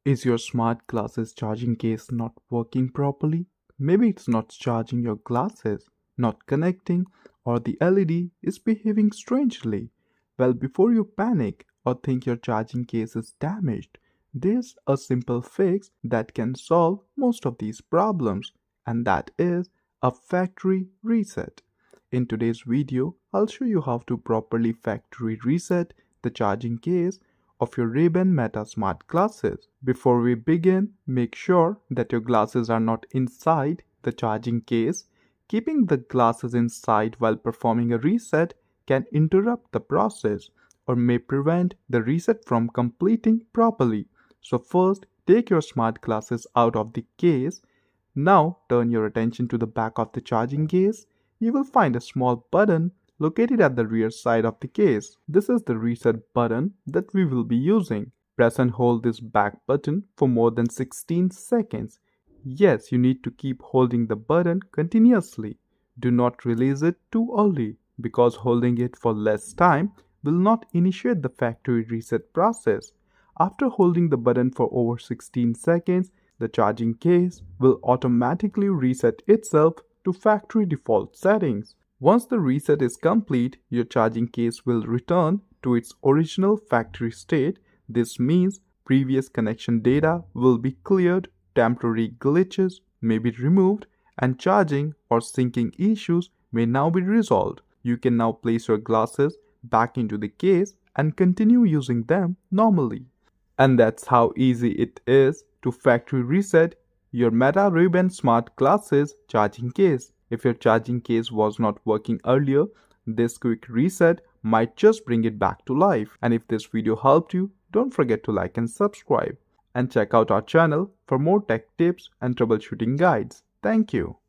Is your smart glasses charging case not working properly? Maybe it's not charging your glasses, not connecting, or the LED is behaving strangely. Well, before you panic or think your charging case is damaged, there's a simple fix that can solve most of these problems, and that is a factory reset. In today's video, I'll show you how to properly factory reset the charging case of your Ray-Ban Meta smart glasses. Before we begin, make sure that your glasses are not inside the charging case. Keeping the glasses inside while performing a reset can interrupt the process or may prevent the reset from completing properly. So first, take your smart glasses out of the case. Now turn your attention to the back of the charging case. You will find a small button located at the rear side of the case. This is the reset button that we will be using. Press and hold this back button for more than 16 seconds. Yes, you need to keep holding the button continuously. Do not release it too early because holding it for less time will not initiate the factory reset process. After holding the button for over 16 seconds, the charging case will automatically reset itself to factory default settings. Once the reset is complete, your charging case will return to its original factory state. This means previous connection data will be cleared, temporary glitches may be removed, and charging or syncing issues may now be resolved. You can now place your glasses back into the case and continue using them normally. And that's how easy it is to factory reset your Meta Ray-Ban smart glasses charging case. If your charging case was not working earlier, this quick reset might just bring it back to life. And if this video helped you, don't forget to like and subscribe. And check out our channel for more tech tips and troubleshooting guides. Thank you.